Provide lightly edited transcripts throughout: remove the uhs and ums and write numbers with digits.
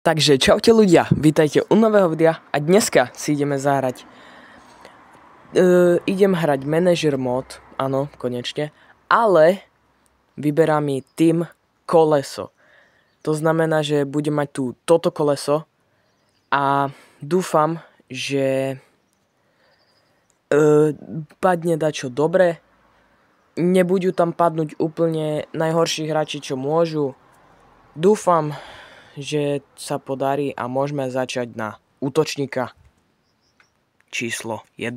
Takže čaute ľudia, vítajte u nového videa a dneska si ideme zahrať. Idem hrať manager mod, áno, konečne, ale vyberá mi tým koleso. To znamená, že budem mať tu toto koleso a dúfam, že padne dačo dobre. Nebudú tam padnúť úplne najhorší hráči, čo môžu. Dúfam, že sa podarí a môžeme začať na útočníka číslo 1.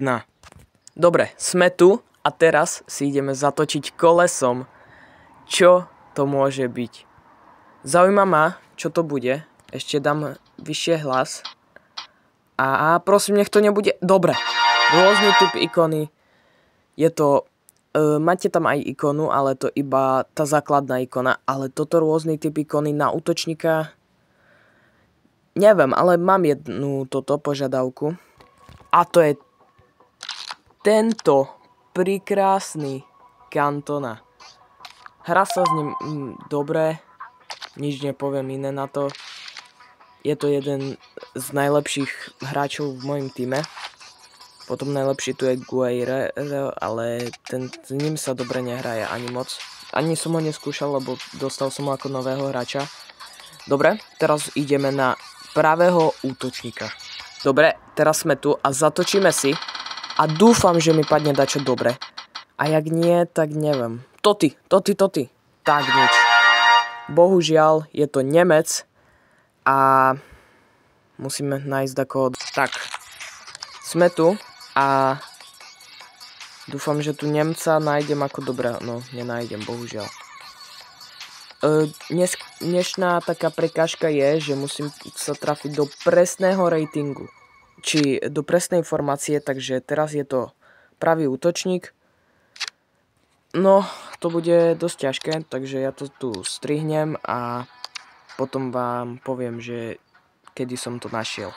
Dobre, sme tu a teraz si ideme zatočiť kolesom. Čo to môže byť? Zaujíma ma, čo to bude. Ešte dám vyššie hlas. A prosím, nech to nebude... Dobre, rôzny typ ikony. Je to... máte tam aj ikonu, ale to iba tá základná ikona. Ale toto rôzny typ ikony na útočníka... Neviem, ale mám jednu toto požiadavku. A to je tento prekrásny Cantona. Hrá sa s ním dobre. Nič nepoviem iné na to. Je to jeden z najlepších hráčov v mojom týme. Potom najlepší tu je Guerrero, ale s ním sa dobre nehraje ani moc. Ani som ho neskúšal, lebo dostal som ho ako nového hráča. Dobre, teraz ideme na pravého útočníka. Dobre, teraz sme tu a zatočíme si a dúfam, že mi padne dačo dobre. A jak nie, tak neviem. Toty. Tak nič. Bohužiaľ, je to Nemec a musíme nájsť ako... Tak, sme tu a dúfam, že tu Nemca nájdem ako dobre. No, nenájdem, bohužiaľ. Dnešná taká prekážka je, že musím sa trafiť do presného ratingu. Či do presnej informácie, takže teraz je to pravý útočník. No, to bude dosť ťažké, takže ja to tu strihnem a potom vám poviem, že kedy som to našiel.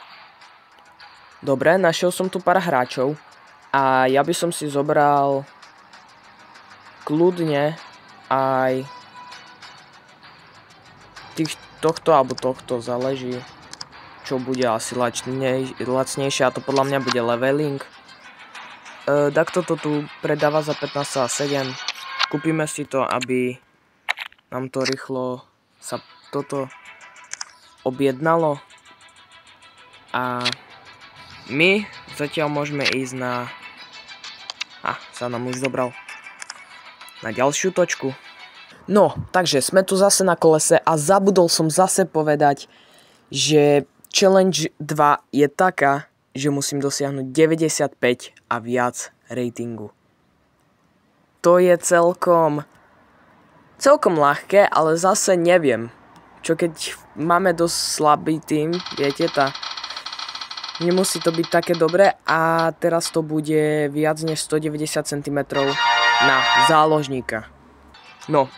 Dobre, našiel som tu pár hráčov a ja by som si zobral kľudne aj tohto alebo tohto, záleží, čo bude asi lacnejšie, a to podľa mňa bude leveling. Takto to tu predáva za 15,7. Kúpime si to, aby nám to rýchlo sa toto objednalo. A my zatiaľ môžeme ísť na... sa nám už zobral. Na ďalšiu točku. No, takže sme tu zase na kolese a zabudol som zase povedať, že Challenge 2 je taká, že musím dosiahnuť 95 a viac ratingu. To je celkom ľahké, ale zase neviem. Čo keď máme dosť slabý tým, viete, nemusí to byť také dobré a teraz to bude viac než 190 cm na záložníka. No.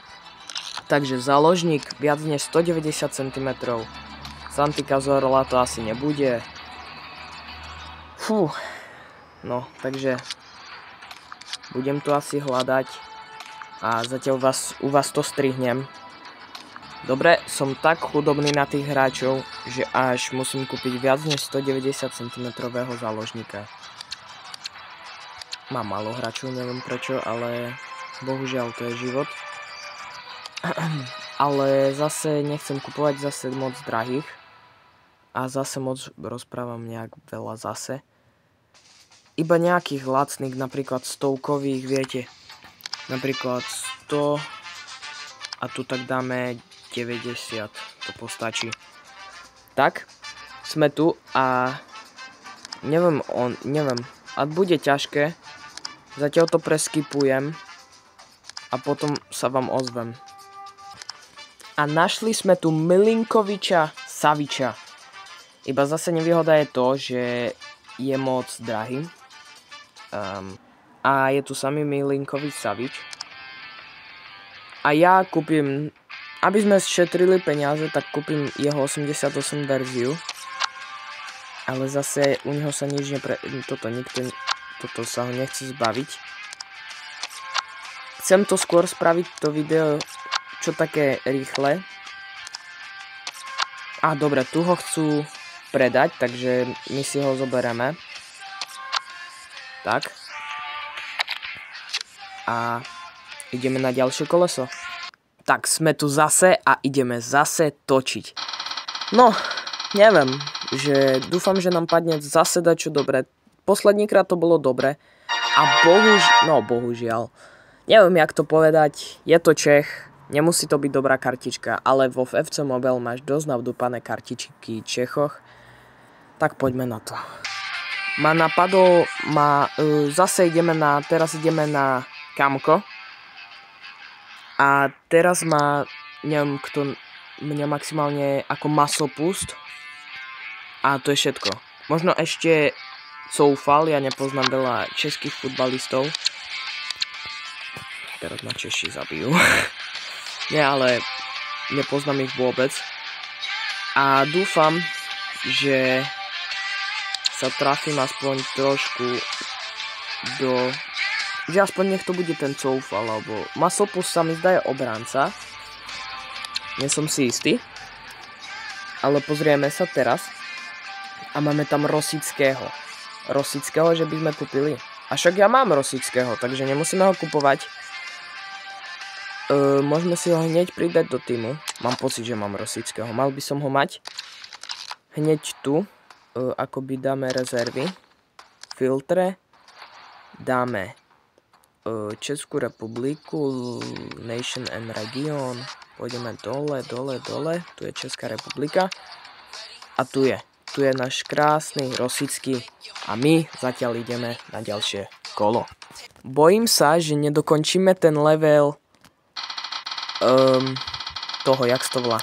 Takže záložník viac než 190 cm. Santi Cazorla to asi nebude. Fú. No, takže budem to asi hľadať a zatiaľ u vás to strihnem. Dobre, som tak chudobný na tých hráčov, že až musím kúpiť viac než 190 cm záložníka. Mám málo hráčov, neviem prečo, ale bohužiaľ to je život. Ale zase nechcem kupovať zase moc drahých. A zase moc rozprávam nejak veľa zase. Iba nejakých lacných, napríklad stovkových, viete. Napríklad 100. A tu tak dáme 90. To postačí. Tak, sme tu a neviem. A bude ťažké. Zatiaľ to preskipujem. A potom sa vám ozvem. A našli sme tu Milinkoviča Saviča. Iba zase nevýhoda je to, že je moc drahý. A je tu samý Milinkovič Savič. A ja kúpim, aby sme šetrili peniaze, tak kúpim jeho 88 verziu. Ale zase u neho sa nič toto sa ho nechce zbaviť. Chcem to skôr spraviť to video čo také rýchle. A dobre, tu ho chcú predať, takže my si ho zoberieme. Tak. A ideme na ďalšie koleso. Tak, sme tu zase a ideme zase točiť. No, neviem, že dúfam, že nám padne zase dačo dobre. Posledníkrát to bolo dobre. A bohužiaľ. Neviem, jak to povedať. Je to Čech. Nemusí to byť dobrá kartička. Ale vo FC Mobile máš dosť navdúpané kartičky Čechoch. Tak poďme na to. Ma napadlo, zase teraz ideme na Kamko. A teraz neviem kto, mňa maximálne ako masopust. A to je všetko. Možno ešte Coufal, ja nepoznám veľa českých futbalistov. Teraz ma Češi zabijú. Nie, ale nepoznám ich vôbec. A dúfam, že sa trafím aspoň trošku že aspoň nech to bude ten Coufal, alebo Masopus sa mi zdá je obránca. Nie som si istý. Ale pozrieme sa teraz. A máme tam Rosického. Rosického, že by sme kúpili. A však ja mám Rosického, takže nemusíme ho kupovať. Môžeme si ho hneď pridať do týmu. Mám pocit, že mám Rosického. Mal by som ho mať. Hneď tu. Akoby dáme rezervy. Filtre. Dáme Českú republiku, Nation and Region. Pôjdeme dole. Tu je Česká republika. A tu je náš krásny Rosický. A my zatiaľ ideme na ďalšie kolo. Bojím sa, že nedokončíme ten level toho, jak to volá.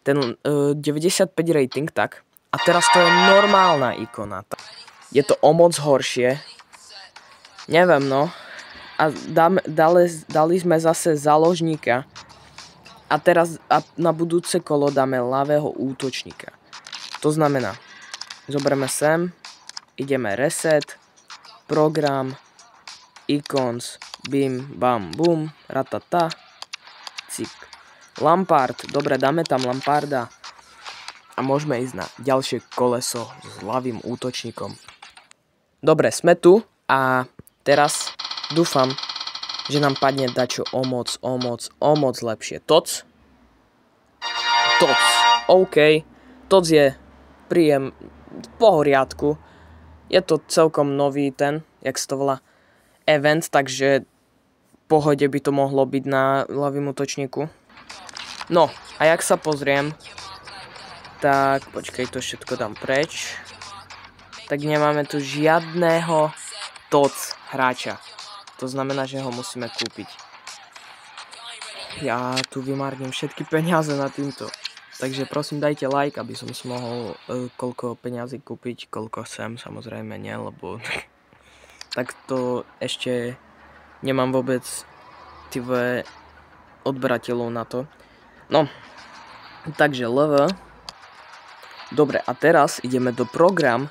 Ten 95 rating, tak. A teraz to je normálna ikona. Je to o moc horšie. Neviem, no. A dali sme zase záložníka. A teraz na budúce kolo dáme ľavého útočníka. To znamená, zoberieme sem, ideme reset, program, icons, bim, bam, bum, ratata, cik. Lampard, dobre, dáme tam Lamparda. A môžeme ísť na ďalšie koleso s ľavým útočníkom. Dobre, sme tu a teraz dúfam, že nám padne dačo o moc lepšie. Toc. OK. Toc je príjem v pohoriadku. Je to celkom nový jak sa to volá, event, takže v pohode by to mohlo byť na ľavým útočníku. No, a jak sa pozriem, tak počkej, to všetko dám preč. Tak nemáme tu žiadného toc hráča. To znamená, že ho musíme kúpiť. Ja tu vymárnim všetky peniaze na týmto. Takže prosím dajte like, aby som si mohol koľko peniazy kúpiť, koľko chcem, samozrejme nie, lebo tak to ešte nemám vôbec odberateľov na to. No, takže LV. Dobre, a teraz ideme do program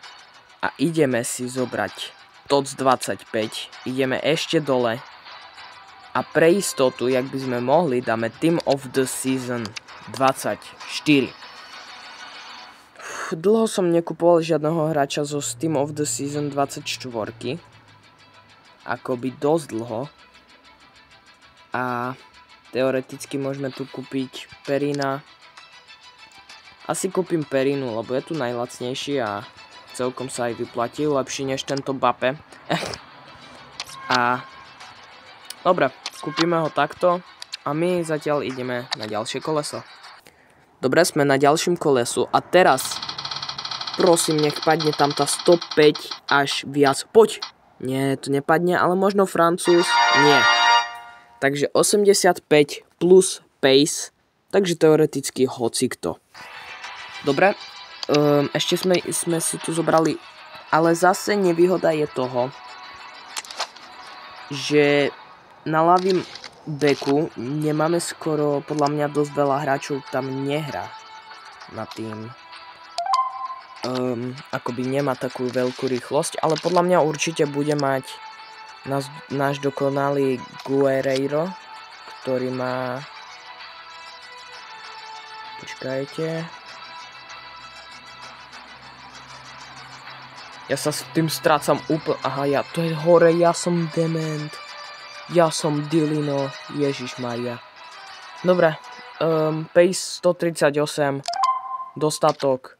a ideme si zobrať TOC 25. Ideme ešte dole. A pre istotu, jak by sme mohli, dáme Team of the Season 24. Dlho som nekupoval žiadneho hráča zo Team of the Season 24. Akoby dosť dlho. A teoreticky môžeme tu kúpiť Perina. Asi kúpim Perinu, lebo je tu najlacnejší a celkom sa aj vyplatí, lepší než tento Bape. A dobre, kúpime ho takto a my zatiaľ ideme na ďalšie koleso. Dobre, sme na ďalším kolesu a teraz prosím, nech padne tam tá 105 až viac. Poď! Nie, to nepadne, ale možno Francúz? Nie. Takže 85 plus pace, takže teoreticky hocikto. Dobre, ešte sme si tu zobrali, ale zase nevýhoda je toho, že na ľavým beku nemáme skoro, podľa mňa dosť veľa hráčov tam nehrá na tým. Akoby nemá takú veľkú rýchlosť, ale podľa mňa určite bude mať náš dokonalý Guerreiro, ktorý má Počkajte. Ja sa s tým strácam úplne... Aha, to je hore, ja som dement. Ja som Dilino, Ježišmaria. Dobre, pace 138, dostatok.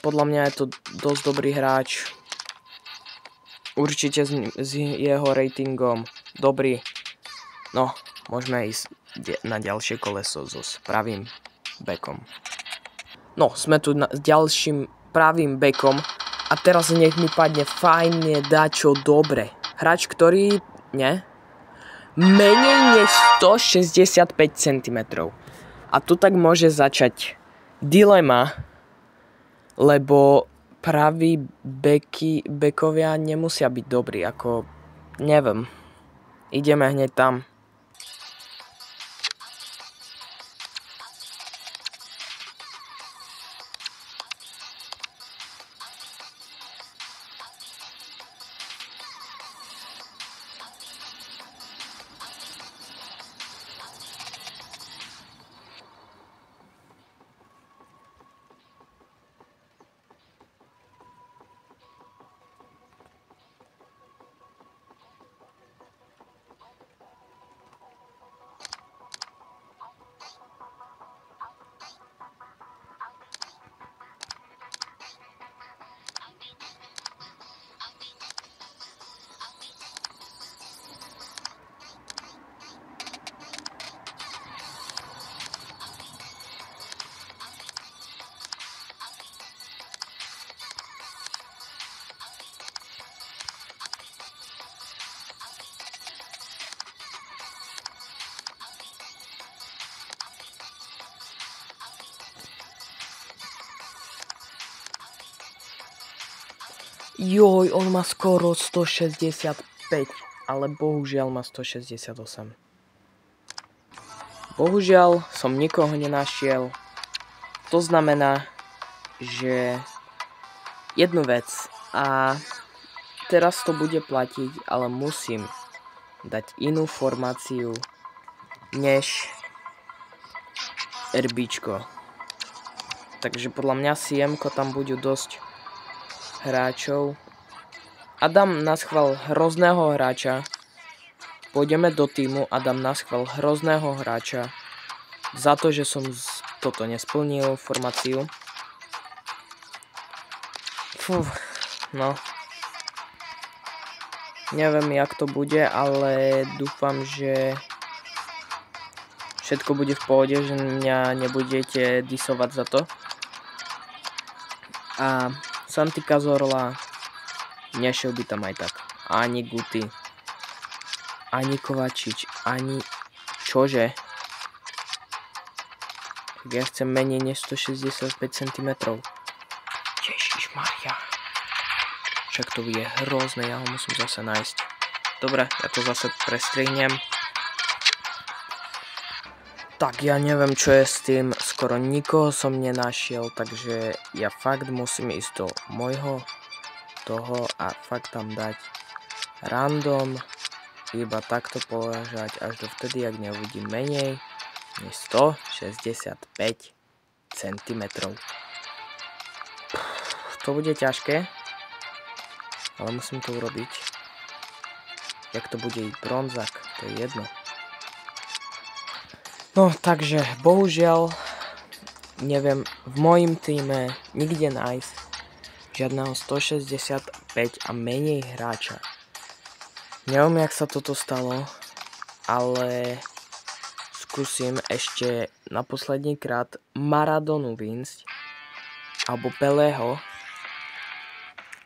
Podľa mňa je to dosť dobrý hráč. Určite s jeho ratingom dobrý. No, môžeme ísť na ďalšie koleso so pravým bekom. No, sme tu s ďalším pravým bekom a teraz nech mi padne fajne dačo dobre. Hráč, ktorý, menej než 165 cm. A tu tak môže začať dilema, lebo praví bekovia nemusia byť dobrí, ako, neviem. Ideme hneď tam. Joj, on má skoro 165, ale bohužiaľ má 168. Bohužiaľ som nikoho nenašiel. To znamená, že jednu vec a teraz to bude platiť, ale musím dať inú formáciu než RBčko. Takže podľa mňa CM-ko tam budú dosť hráčov a dám na schvál hrozného hráča. Pôjdeme do týmu a dám na schvál hrozného hráča za to, že som toto nesplnil formáciu. No. Neviem, jak to bude, ale dúfam, že všetko bude v pohode, že mňa nebudete disovať za to. A Santi Cazorla nešiel by tam aj tak. Ani Guti, ani Kovačič, ani čože. Ja chcem menej než 165 cm. Ježišmaria. Však to bude hrozné, ja ho musím zase nájsť. Dobre, ja to zase prestrihnem. Tak ja neviem, čo je s tým, skoro nikoho som nenašiel, takže ja fakt musím ísť do môjho toho a fakt tam dať random, iba takto položať až do vtedy, ak neuvidím menej než 165 cm. To bude ťažké, ale musím to urobiť. Jak to bude ísť bronzak, to je jedno. No, takže, bohužiaľ, neviem v mojim týme nikde nájsť žiadneho 165 a menej hráča. Neviem, jak sa toto stalo, ale skúsim ešte na posledný krát Maradonu vynsť, alebo Pelého,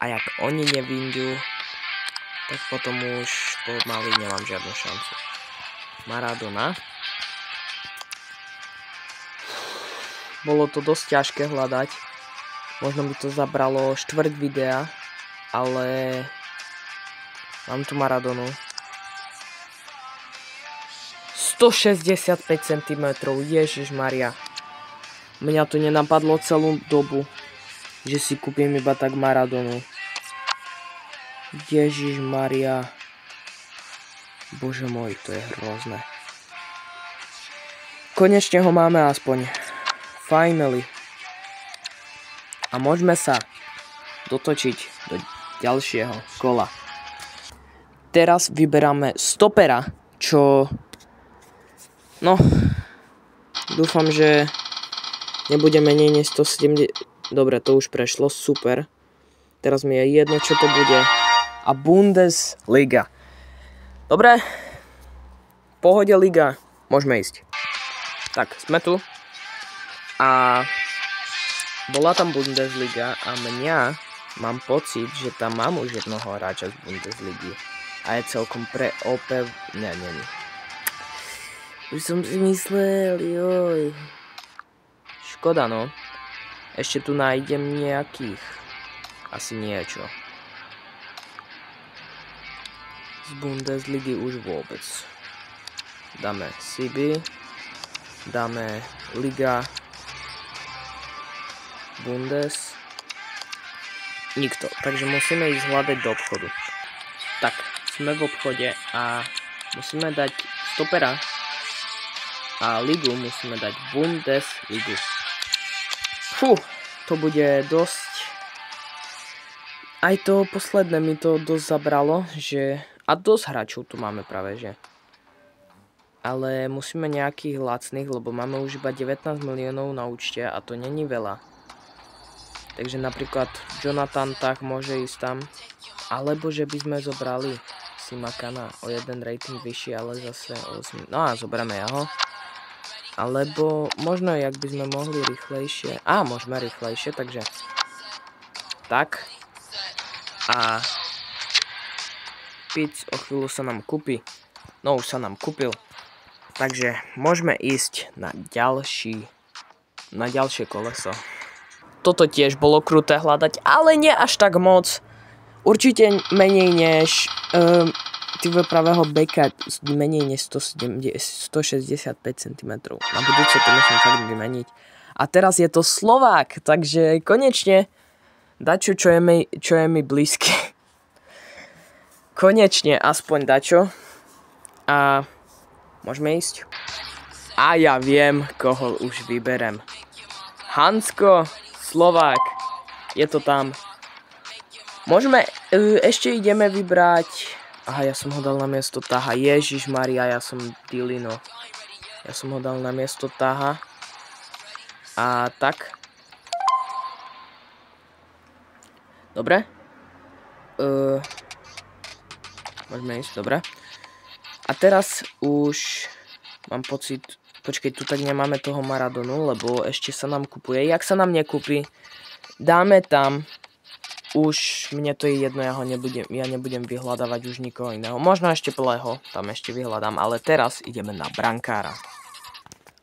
a jak oni nevyndú, tak potom už pomaly nemám žiadnu šancu. Maradona. Bolo to dosť ťažké hľadať. Možno by to zabralo štvrť videa, ale mám tu Maradonu. 165 cm, Ježišmaria. Mňa to nenapadlo celú dobu, že si kúpim iba tak Maradonu. Ježišmaria. Bože môj, to je hrozné. Konečne ho máme aspoň. Finally. A môžeme sa dotočiť do ďalšieho kola. Teraz vyberáme stopera, čo... No, dúfam, že nebude menej než 170... Dobre, to už prešlo, super. Teraz mi je jedno, čo to bude. A Bundesliga. Dobre, v pohode liga, môžeme ísť. Tak, sme tu. A bola tam Bundesliga a mňa mám pocit, že tam mám už jednoho hráča z Bundesligy. A je celkom Nie. Už som si myslel, joj. Škoda, no. Ešte tu nájdem nejakých. Asi niečo. Z Bundesligy už vôbec. Dáme CB. Dáme Liga. Bundes. Nikto. Takže musíme ísť hľadať do obchodu. Tak, sme v obchode a musíme dať stopera. A ligu musíme dať Bundesligu. Fú, to bude dosť... Aj to posledné mi to dosť zabralo, že... A dosť hráčov tu máme práve, že... Ale musíme nejakých lacných, lebo máme už iba 19 miliónov na účte a to není veľa. Takže napríklad Jonathan tak môže ísť tam. Alebo že by sme zobrali Simakana o jeden rating vyšší, ale zase 8... No a zoberieme ho. Alebo možno, jak by sme mohli rýchlejšie. Môžeme rýchlejšie, takže... Tak. A... Pic o chvíľu sa nám kúpi. No už sa nám kúpil. Takže môžeme ísť na ďalšie koleso. Toto tiež bolo kruté hľadať, ale nie až tak moc. Určite menej než... pravého beka menej než 165 cm. Na budúce to musím fakt vymeniť. A teraz je to Slovák, takže konečne dačo, čo je mi blízke. Konečne aspoň dačo. A môžeme ísť. A ja viem, koho už vyberem. Hansko, Slovák. Je to tam. Môžeme, ešte ideme vybrať... Aha, ja som ho dal na miesto Taha. Ježišmaria, ja som Dilino. Ja som ho dal na miesto Taha. A tak. Dobre. Môžeme ísť, dobre. A teraz už mám pocit... Počkej, tu tak nemáme toho Maradonu, lebo ešte sa nám kupuje. Jak sa nám nekúpi, dáme tam... Už mne to je jedno, ja nebudem vyhľadávať už nikoho iného. Možno ešte Pleho, tam ešte vyhľadám, ale teraz ideme na brankára.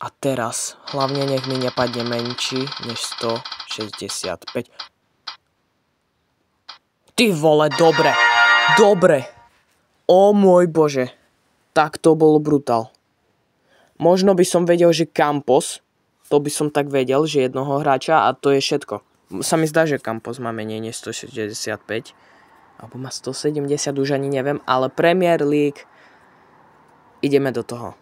A teraz, hlavne nech mi nepadne menší než 165. Ty vole, dobre. O môj bože, tak to bolo brutál. Možno by som vedel, že Campos, to by som tak vedel, že jednoho hráča a to je všetko. Sa mi zdá, že Campos má menej než 165. Alebo má 170, už ani neviem. Ale Premier League. Ideme do toho.